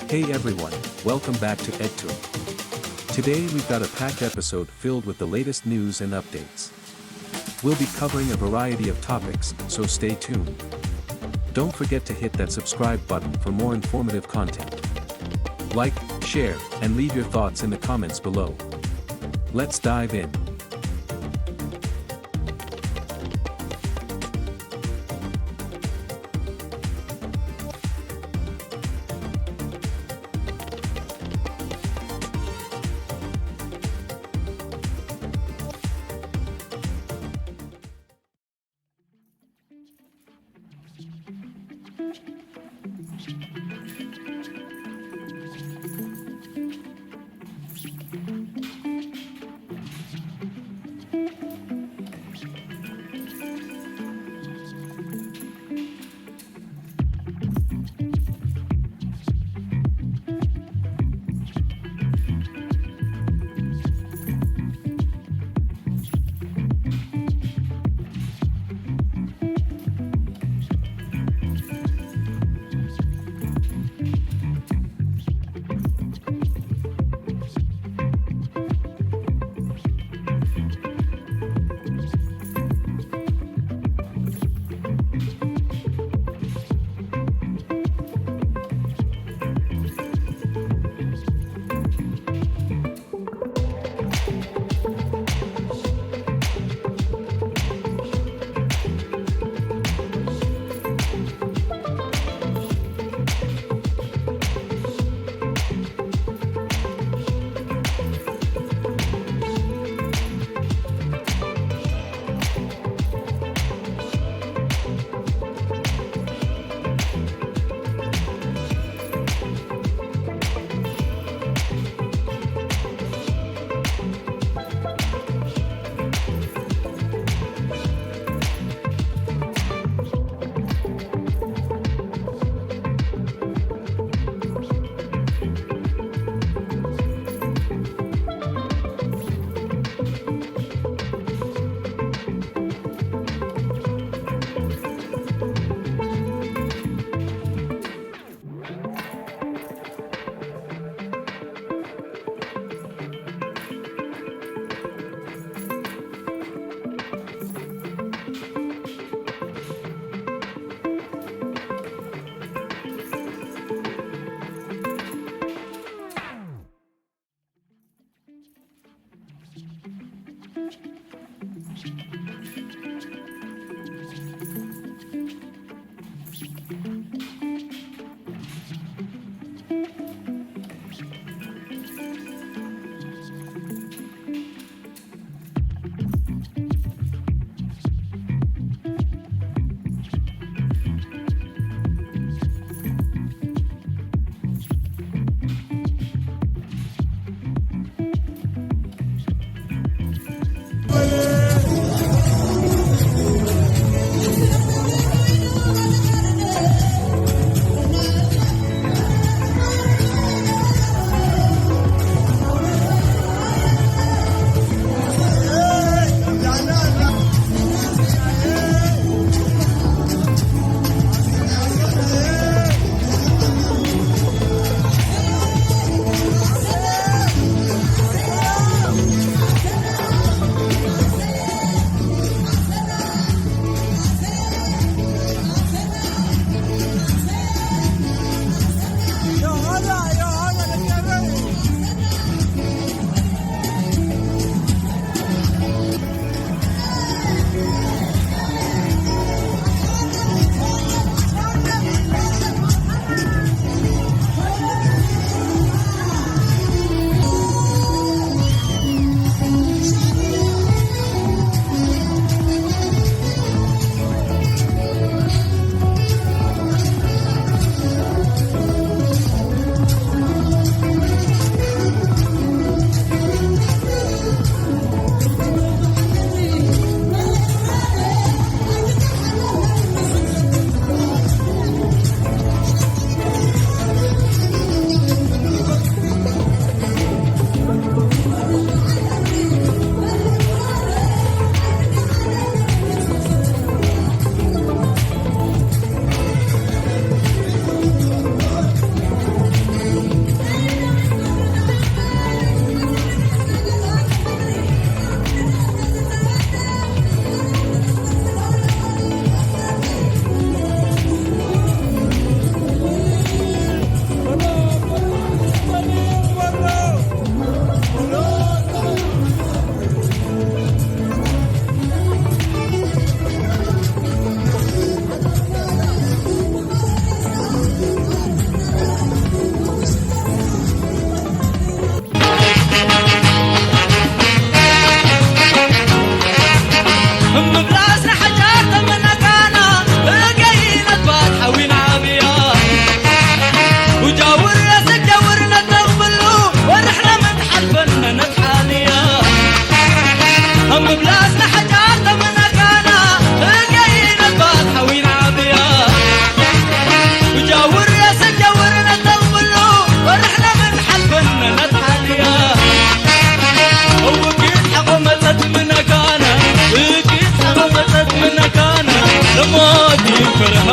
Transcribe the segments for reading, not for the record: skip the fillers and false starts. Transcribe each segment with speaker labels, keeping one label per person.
Speaker 1: Hey everyone, welcome back to EdTour. Today we've got a packed episode filled with the latest news and updates. We'll be covering a variety of topics, so stay tuned. Don't forget to hit that subscribe button for more informative content. Like, share, and leave your thoughts in the comments below. Let's dive in.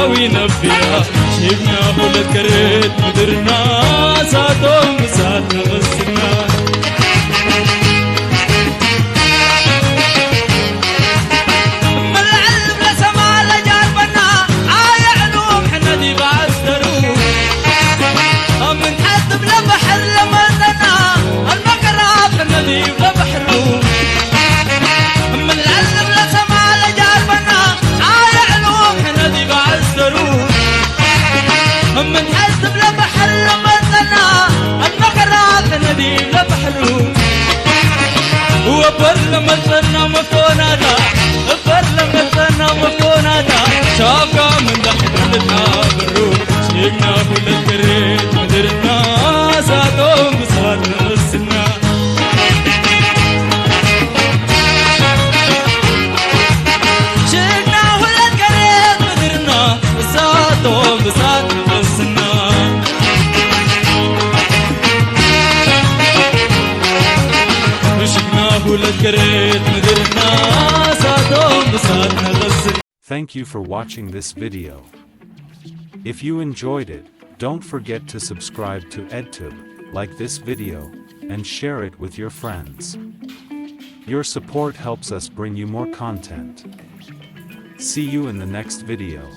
Speaker 2: ساوي نبيا شبنا هولد كريت مدرنا ساتهم ساتنا غسنا لما صرنا مفتوناتا الفر لما صرنا مفتوناتا شافقا من دحنا نتعبرو شيقنا كل الكريت مدرنا ساتهم بساتنا غسنا شيقنا كل الكريت مدرنا ساتهم بساتنا غسنا
Speaker 1: Thank you for watching this video. If you enjoyed it, don't forget to subscribe to EdTube, like this video, and share it with your friends. Your support helps us bring you more content. See you in the next video.